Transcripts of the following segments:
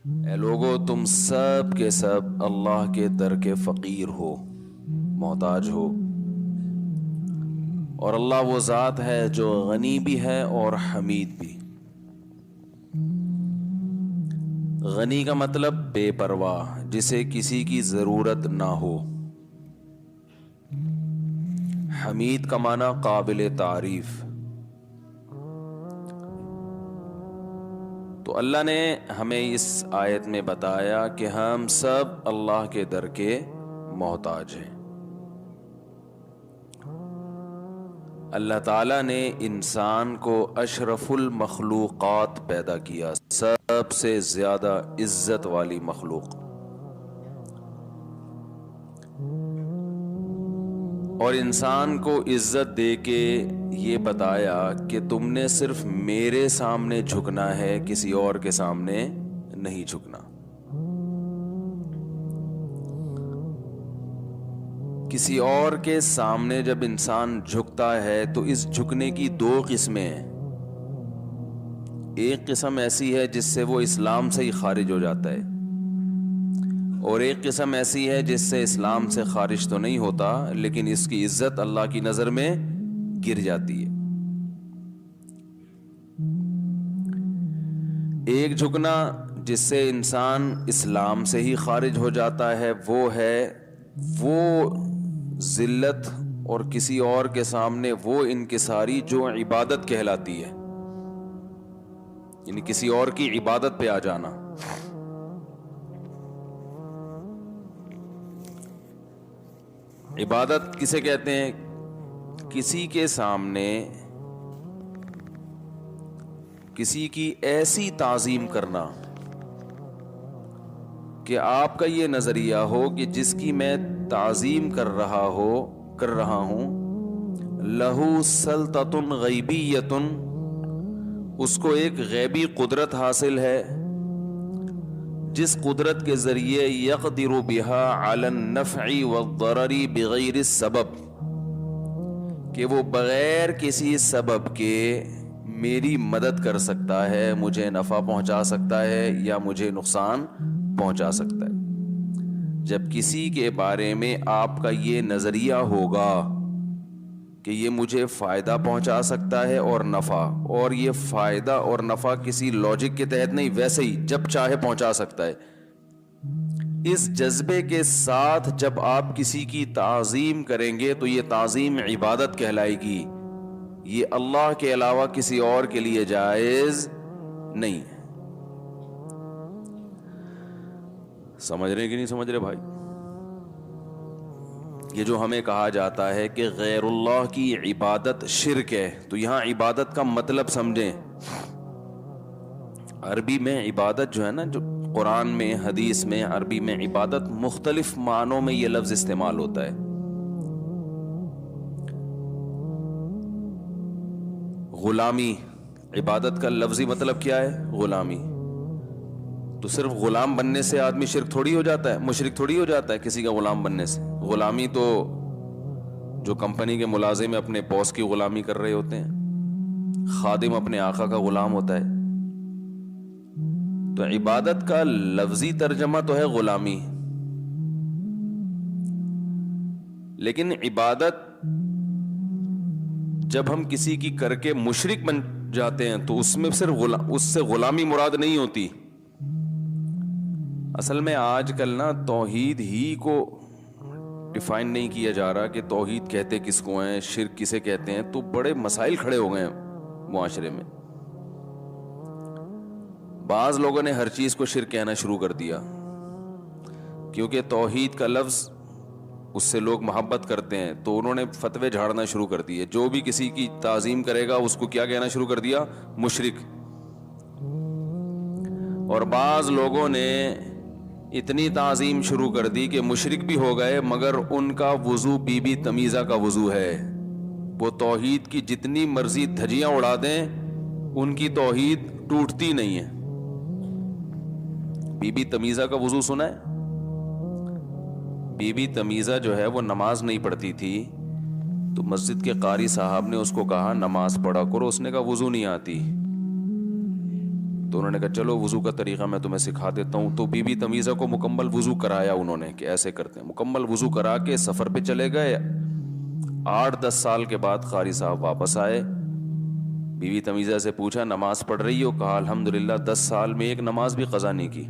اے لوگو تم سب کے سب اللہ کے در کے فقیر ہو، محتاج ہو، اور اللہ وہ ذات ہے جو غنی بھی ہے اور حمید بھی۔ غنی کا مطلب بے پرواہ، جسے کسی کی ضرورت نہ ہو۔ حمید کا معنی قابل تعریف۔ تو اللہ نے ہمیں اس آیت میں بتایا کہ ہم سب اللہ کے در کے محتاج ہیں۔ اللہ تعالیٰ نے انسان کو اشرف المخلوقات پیدا کیا، سب سے زیادہ عزت والی مخلوق، اور انسان کو عزت دے کے یہ بتایا کہ تم نے صرف میرے سامنے جھکنا ہے، کسی اور کے سامنے نہیں جھکنا۔ کسی اور کے سامنے جب انسان جھکتا ہے تو اس جھکنے کی دو قسمیں ہیں۔ ایک قسم ایسی ہے جس سے وہ اسلام سے ہی خارج ہو جاتا ہے، اور ایک قسم ایسی ہے جس سے اسلام سے خارج تو نہیں ہوتا لیکن اس کی عزت اللہ کی نظر میں گر جاتی ہے۔ ایک جھکنا جس سے انسان اسلام سے ہی خارج ہو جاتا ہے وہ ذلت اور کسی اور کے سامنے وہ انکساری جو عبادت کہلاتی ہے، یعنی کسی اور کی عبادت پہ آ جانا۔ عبادت کسے کہتے ہیں؟ کسی کے سامنے کسی کی ایسی تعظیم کرنا کہ آپ کا یہ نظریہ ہو کہ جس کی میں تعظیم کر رہا ہوں لہو سلطۃ غیبیۃ، اس کو ایک غیبی قدرت حاصل ہے، جس قدرت کے ذریعے یقدر بہا علی النفع والضرر بغیر السبب، کہ وہ بغیر کسی سبب کے میری مدد کر سکتا ہے، مجھے نفع پہنچا سکتا ہے یا مجھے نقصان پہنچا سکتا ہے۔ جب کسی کے بارے میں آپ کا یہ نظریہ ہوگا کہ یہ مجھے فائدہ پہنچا سکتا ہے اور نفع، اور یہ فائدہ اور نفع کسی لاجک کے تحت نہیں، ویسے ہی جب چاہے پہنچا سکتا ہے، اس جذبے کے ساتھ جب آپ کسی کی تعظیم کریں گے تو یہ تعظیم عبادت کہلائے گی، یہ اللہ کے علاوہ کسی اور کے لیے جائز نہیں ہے۔ سمجھ رہے کہ نہیں سمجھ رہے بھائی؟ یہ جو ہمیں کہا جاتا ہے کہ غیر اللہ کی عبادت شرک ہے، تو یہاں عبادت کا مطلب سمجھیں۔ عربی میں عبادت جو ہے نا، جو قرآن میں حدیث میں عربی میں عبادت مختلف معنوں میں یہ لفظ استعمال ہوتا ہے۔ غلامی، عبادت کا لفظی مطلب کیا ہے؟ غلامی۔ تو صرف غلام بننے سے آدمی شرک تھوڑی ہو جاتا ہے، مشرک تھوڑی ہو جاتا ہے کسی کا غلام بننے سے۔ غلامی تو جو کمپنی کے ملازم اپنے باس کی غلامی کر رہے ہوتے ہیں، خادم اپنے آقا کا غلام ہوتا ہے۔ تو عبادت کا لفظی ترجمہ تو ہے غلامی، لیکن عبادت جب ہم کسی کی کر کے مشرک بن جاتے ہیں تو اس میں صرف اس سے غلامی مراد نہیں ہوتی۔ اصل میں آج کل نا توحید ہی کو ڈیفائن نہیں کیا جا رہا کہ توحید کہتے کس کو ہیں، شرک کسے کہتے ہیں، تو بڑے مسائل کھڑے ہو گئے ہیں معاشرے میں۔ بعض لوگوں نے ہر چیز کو شرک کہنا شروع کر دیا کیونکہ توحید کا لفظ اس سے لوگ محبت کرتے ہیں، تو انہوں نے فتوے جھاڑنا شروع کر دیے، جو بھی کسی کی تعظیم کرے گا اس کو کیا کہنا شروع کر دیا؟ مشرک۔ اور بعض لوگوں نے اتنی تعظیم شروع کر دی کہ مشرک بھی ہو گئے، مگر ان کا وضو بی بی تمیزہ کا وضو ہے۔ وہ توحید کی جتنی مرضی دھجیاں اڑا دیں ان کی توحید ٹوٹتی نہیں ہے۔ بی بی تمیزہ کا وضو سنا ہے؟ بی بی تمیزہ جو ہے وہ نماز نہیں پڑھتی تھی، تو مسجد کے قاری صاحب نے اس کو کہا نماز پڑھا کرو، اس نے کہا وضو نہیں آتی۔ تو انہوں نے کہا چلو وضو کا طریقہ میں تمہیں سکھا دیتا ہوں. تو بی بی تمیزہ کو مکمل وضو کرایا انہوں نے کہ ایسے کرتے ہیں. مکمل وضو کرا کے سفر پہ چلے گئے. 8-10 سال کے بعد قاری صاحب واپس آئے. بی بی تمیزہ سے پوچھا نماز پڑھ رہی ہو؟ کہا الحمدللہ 10 سال میں ایک نماز بھی قضا نہیں کی.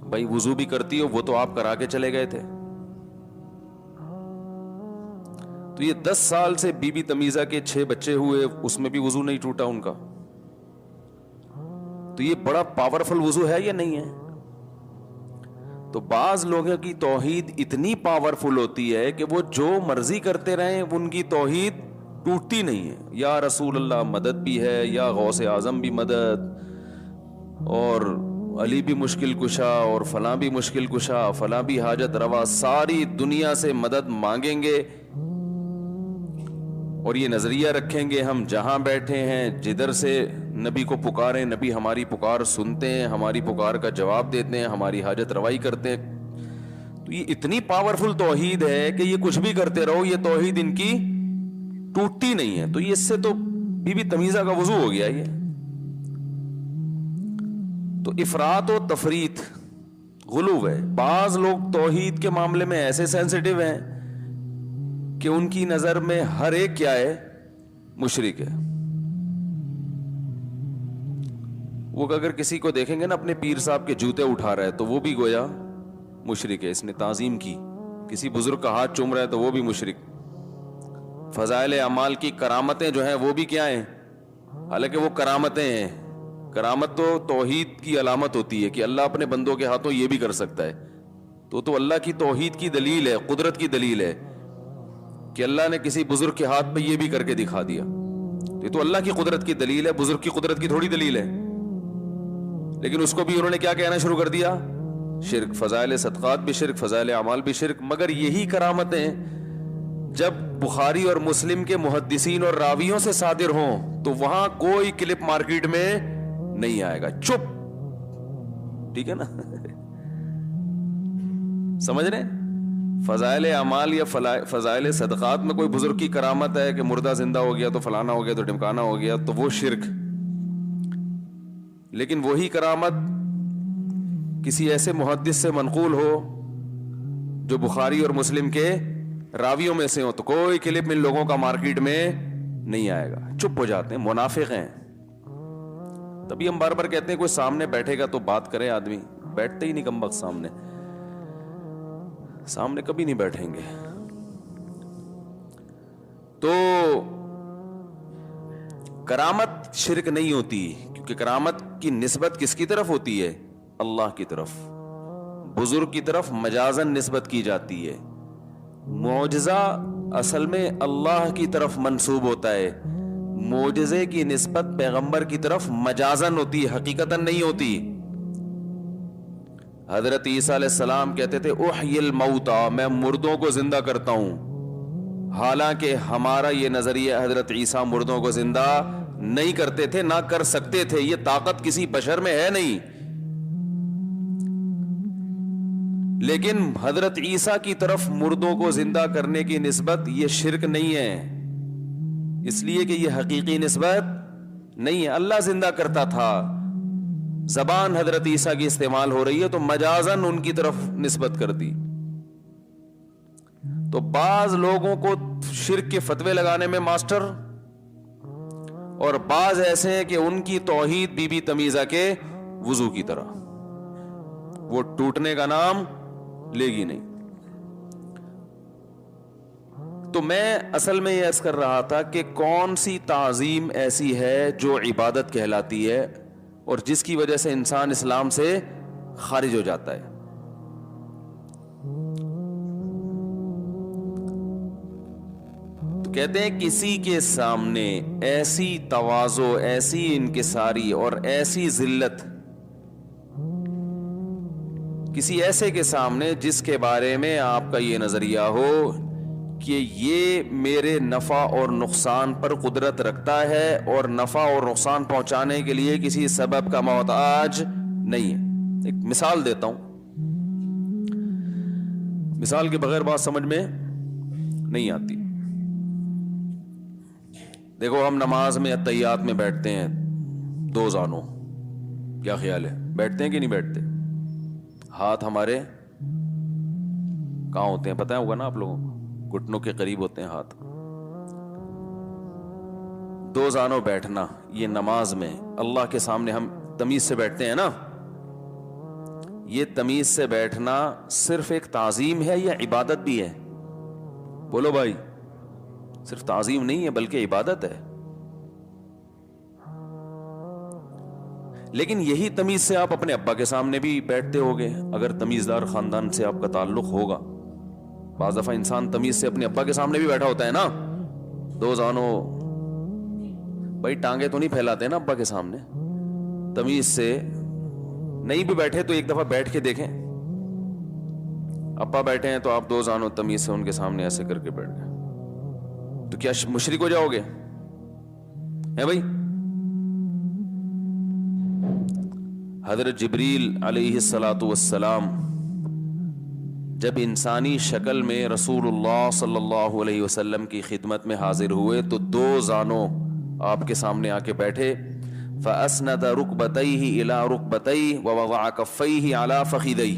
بھائی وضو بھی کرتی ہو؟ وہ تو آپ کرا کے چلے گئے تھے. تو یہ 10 سال سے بی بی تمیزہ کے 6 بچے ہوئے, اس میں بھی وضو نہیں ٹوٹا ان کا. تو یہ بڑا پاورفل وضو ہے یا نہیں ہے؟ تو بعض لوگوں کی توحید اتنی پاورفل ہوتی ہے کہ وہ جو مرضی کرتے رہیں ان کی توحید ٹوٹتی نہیں ہے. یا رسول اللہ مدد بھی ہے, یا غوث اعظم بھی مدد, اور علی بھی مشکل کشا, اور فلاں بھی مشکل کشا, فلاں بھی حاجت روا, ساری دنیا سے مدد مانگیں گے اور یہ نظریہ رکھیں گے ہم جہاں بیٹھے ہیں جدھر سے نبی کو پکاریں, نبی ہماری پکار سنتے ہیں, ہماری پکار کا جواب دیتے ہیں, ہماری حاجت روائی کرتے ہیں. تو یہ اتنی پاورفل توحید ہے کہ یہ کچھ بھی کرتے رہو یہ توحید ان کی ٹوٹتی نہیں ہے. تو یہ اس سے تو بی بی تمیزہ کا وضو ہو گیا. یہ تو افراط و تفریط غلو ہے. بعض لوگ توحید کے معاملے میں ایسے سینسیٹیو ہیں کہ ان کی نظر میں ہر ایک کیا ہے, مشرک ہے. وہ اگر کسی کو دیکھیں گے نا اپنے پیر صاحب کے جوتے اٹھا رہا ہے تو وہ بھی گویا مشرک ہے, اس نے تعظیم کی. کسی بزرگ کا ہاتھ چوم رہا ہے تو وہ بھی مشرک. فضائل اعمال کی کرامتیں جو ہیں وہ بھی کیا ہیں, حالانکہ وہ کرامتیں ہیں. کرامت تو توحید کی علامت ہوتی ہے کہ اللہ اپنے بندوں کے ہاتھوں یہ بھی کر سکتا ہے. تو اللہ کی توحید کی دلیل ہے, قدرت کی دلیل ہے کہ اللہ نے کسی بزرگ کے ہاتھ پہ یہ بھی کر کے دکھا دیا. یہ تو اللہ کی قدرت کی دلیل ہے, بزرگ کی قدرت کی تھوڑی دلیل ہے. لیکن اس کو بھی انہوں نے کیا کہنا شروع کر دیا, شرک. فضائل صدقات بھی شرک, فضائل اعمال بھی شرک. مگر یہی کرامتیں جب بخاری اور مسلم کے محدثین اور راویوں سے صادر ہوں تو وہاں کوئی کلپ مارکیٹ میں نہیں آئے گا. چپ, ٹھیک ہے نا. سمجھ رہے ہیں؟ فضائل اعمال یا فضائل صدقات میں کوئی بزرگ کی کرامت ہے کہ مردہ زندہ ہو گیا تو فلانا ہو گیا تو ڈمکانا ہو گیا, تو وہ شرک. لیکن وہی کرامت کسی ایسے محدث سے منقول ہو جو بخاری اور مسلم کے راویوں میں سے ہو تو کوئی کلپ ان لوگوں کا مارکیٹ میں نہیں آئے گا. چپ ہو جاتے ہیں, منافق ہیں. تبھی ہم بار بار کہتے ہیں کوئی سامنے بیٹھے گا تو بات کرے. آدمی بیٹھتے ہی نہیں کم وقت سامنے کبھی نہیں بیٹھیں گے. تو کرامت شرک نہیں ہوتی, کیونکہ کرامت کی نسبت کس کی طرف ہوتی ہے, اللہ کی طرف. بزرگ کی طرف مجازن نسبت کی جاتی ہے. معجزہ اصل میں اللہ کی طرف منسوب ہوتا ہے. معجزے کی نسبت پیغمبر کی طرف مجازن ہوتی ہے, حقیقتاً نہیں ہوتی. حضرت عیسیٰ علیہ السلام کہتے تھے احیی الموتى, میں مردوں کو زندہ کرتا ہوں. حالانکہ ہمارا یہ نظریہ حضرت عیسیٰ مردوں کو زندہ نہیں کرتے تھے, نہ کر سکتے تھے. یہ طاقت کسی بشر میں ہے نہیں. لیکن حضرت عیسیٰ کی طرف مردوں کو زندہ کرنے کی نسبت یہ شرک نہیں ہے, اس لیے کہ یہ حقیقی نسبت نہیں ہے. اللہ زندہ کرتا تھا, زبان حضرت عیسیٰ کی استعمال ہو رہی ہے تو مجازن ان کی طرف نسبت کر دی. تو بعض لوگوں کو شرک کے فتوے لگانے میں ماسٹر, اور بعض ایسے ہیں کہ ان کی توحید بی بی تمیزہ کے وضو کی طرح, وہ ٹوٹنے کا نام لے گی نہیں. تو میں اصل میں یہ عرض کر رہا تھا کہ کون سی تعظیم ایسی ہے جو عبادت کہلاتی ہے اور جس کی وجہ سے انسان اسلام سے خارج ہو جاتا ہے. تو کہتے ہیں کسی کے سامنے ایسی تواضع, ایسی انکساری اور ایسی ذلت, کسی ایسے کے سامنے جس کے بارے میں آپ کا یہ نظریہ ہو کہ یہ میرے نفع اور نقصان پر قدرت رکھتا ہے اور نفع اور نقصان پہنچانے کے لیے کسی سبب کا محتاج نہیں ہے. ایک مثال دیتا ہوں, مثال کے بغیر بات سمجھ میں نہیں آتی. دیکھو ہم نماز میں اتحیات میں بیٹھتے ہیں 2 زانوں, کیا خیال ہے؟ بیٹھتے ہیں کہ نہیں بیٹھتے؟ ہاتھ ہمارے کہاں ہوتے ہیں پتہ ہوگا نا آپ لوگوں کو؟ گھٹنوں کے قریب ہوتے ہیں ہاتھ. دو زانوں بیٹھنا یہ نماز میں اللہ کے سامنے ہم تمیز سے بیٹھتے ہیں نا, یہ تمیز سے بیٹھنا صرف ایک تعظیم ہے یا عبادت بھی ہے؟ بولو بھائی, صرف تعظیم نہیں ہے بلکہ عبادت ہے. لیکن یہی تمیز سے آپ اپنے ابا کے سامنے بھی بیٹھتے ہوگے اگر تمیزدار خاندان سے آپ کا تعلق ہوگا. بعض دفعہ انسان تمیز سے اپنے ابا کے سامنے بھی بیٹھا ہوتا ہے نا, دو زانوں, بھائی ٹانگیں تو نہیں پھیلاتے نا ابا کے سامنے. تمیز سے نہیں بھی بیٹھے تو ایک دفعہ بیٹھ کے دیکھیں, ابا بیٹھے ہیں تو آپ دو زانوں تمیز سے ان کے سامنے ایسے کر کے بیٹھ گئے, تو کیا مشرک ہو جاؤ گے؟ ہے بھائی. حضرت جبریل علیہ الصلاۃ والسلام جب انسانی شکل میں رسول اللہ صلی اللہ علیہ وسلم کی خدمت میں حاضر ہوئے تو دو زانوں آپ کے سامنے آ کے بیٹھے. فَأَسْنَدَ رُكْبَتَيْهِ إِلَىٰ رُكْبَتَيْهِ وَوَضَعَ كَفَّيْهِ عَلَىٰ فَخِذَيْهِ.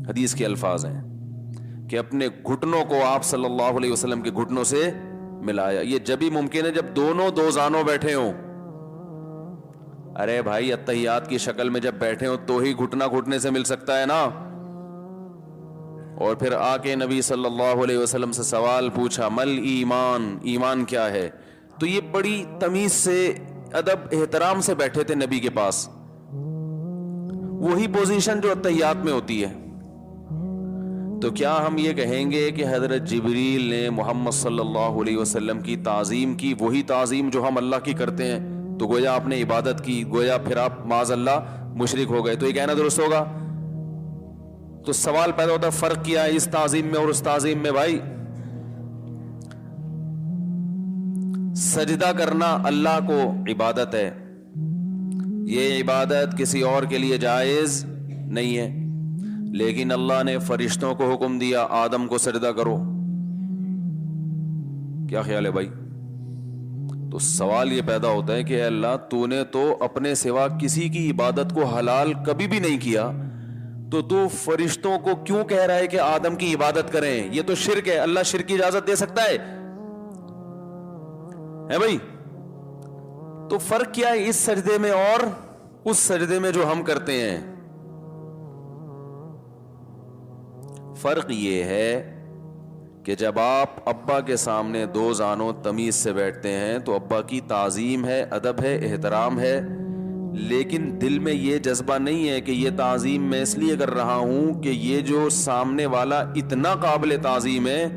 حدیث کے الفاظ ہیں کہ اپنے گھٹنوں کو آپ صلی اللہ علیہ وسلم کے گھٹنوں سے ملایا. یہ جب ہی ممکن ہے جب دونوں دو زانوں بیٹھے ہوں. ارے بھائی اتحیات کی شکل میں جب بیٹھے ہوں تو ہی گھٹنا گھٹنے سے مل سکتا ہے نا. اور پھر آ کے نبی صلی اللہ علیہ وسلم سے سوال پوچھا, مل ایمان, ایمان کیا ہے؟ تو یہ بڑی تمیز سے ادب احترام سے بیٹھے تھے نبی کے پاس, وہی پوزیشن جو اتحیات میں ہوتی ہے. تو کیا ہم یہ کہیں گے کہ حضرت جبریل نے محمد صلی اللہ علیہ وسلم کی تعظیم کی, وہی تعظیم جو ہم اللہ کی کرتے ہیں, تو گویا آپ نے عبادت کی, گویا پھر آپ معاذ اللہ مشرک ہو گئے؟ تو یہ کہنا درست ہوگا؟ تو سوال پیدا ہوتا ہے فرق کیا ہے اس تعظیم میں اور اس تعظیم میں؟ بھائی سجدہ کرنا اللہ کو عبادت ہے, یہ عبادت کسی اور کے لیے جائز نہیں ہے, لیکن اللہ نے فرشتوں کو حکم دیا آدم کو سجدہ کرو. کیا خیال ہے بھائی؟ تو سوال یہ پیدا ہوتا ہے کہ اے اللہ تو نے تو اپنے سوا کسی کی عبادت کو حلال کبھی بھی نہیں کیا, تو فرشتوں کو کیوں کہہ رہا ہے کہ آدم کی عبادت کریں؟ یہ تو شرک ہے. اللہ شرک کی اجازت دے سکتا ہے بھائی؟ تو فرق کیا ہے اس سجدے میں اور اس سجدے میں جو ہم کرتے ہیں؟ فرق یہ ہے کہ جب آپ ابا کے سامنے دو زانوں تمیز سے بیٹھتے ہیں تو ابا کی تعظیم ہے, ادب ہے, احترام ہے, لیکن دل میں یہ جذبہ نہیں ہے کہ یہ تعظیم میں اس لیے کر رہا ہوں کہ یہ جو سامنے والا اتنا قابل تعظیم ہے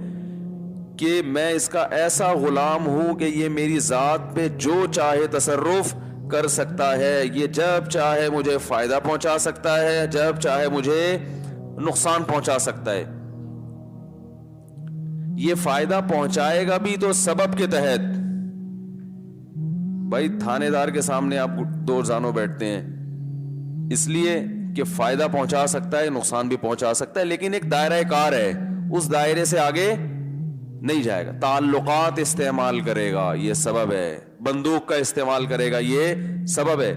کہ میں اس کا ایسا غلام ہوں کہ یہ میری ذات پہ جو چاہے تصرف کر سکتا ہے, یہ جب چاہے مجھے فائدہ پہنچا سکتا ہے, جب چاہے مجھے نقصان پہنچا سکتا ہے. یہ فائدہ پہنچائے گا بھی تو سبب کے تحت. بھائی تھانے دار کے سامنے آپ دو زانوں بیٹھتے ہیں اس لیے کہ فائدہ پہنچا سکتا ہے, نقصان بھی پہنچا سکتا ہے, لیکن ایک دائرہ کار ہے, اس دائرے سے آگے نہیں جائے گا. تعلقات استعمال کرے گا, یہ سبب ہے. بندوق کا استعمال کرے گا, یہ سبب ہے.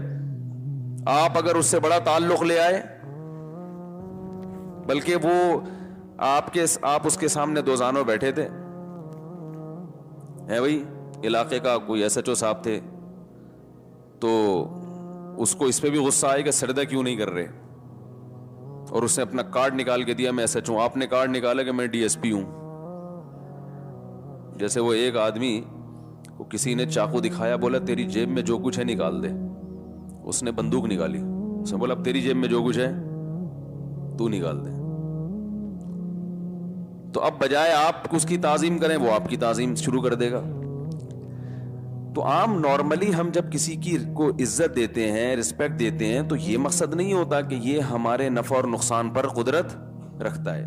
آپ اگر اس سے بڑا تعلق لے آئے, بلکہ وہ آپ اس کے سامنے دو زانوں بیٹھے تھے, ہے بھائی علاقے کا کوئی ایس ایچ او صاحب تھے, تو اس کو اس پہ بھی غصہ آئے کہ سجدہ کیوں نہیں کر رہے, اور اس نے اپنا کارڈ نکال کے دیا میں ایس ایچ او. آپ نے کارڈ نکالا کہ میں ڈی ایس پی ہوں. جیسے وہ ایک آدمی کو کسی نے چاقو دکھایا, بولا تیری جیب میں جو کچھ ہے نکال دے. اس نے بندوق نکالی, اس نے بولا اب تیری جیب میں جو کچھ ہے تو نکال دے. تو اب بجائے آپ اس کی تعظیم کریں وہ آپ کی تعظیم شروع کر دے گا. تو عام نارملی ہم جب کسی کی کو عزت دیتے ہیں, رسپیکٹ دیتے ہیں, تو یہ مقصد نہیں ہوتا کہ یہ ہمارے نفع اور نقصان پر قدرت رکھتا ہے.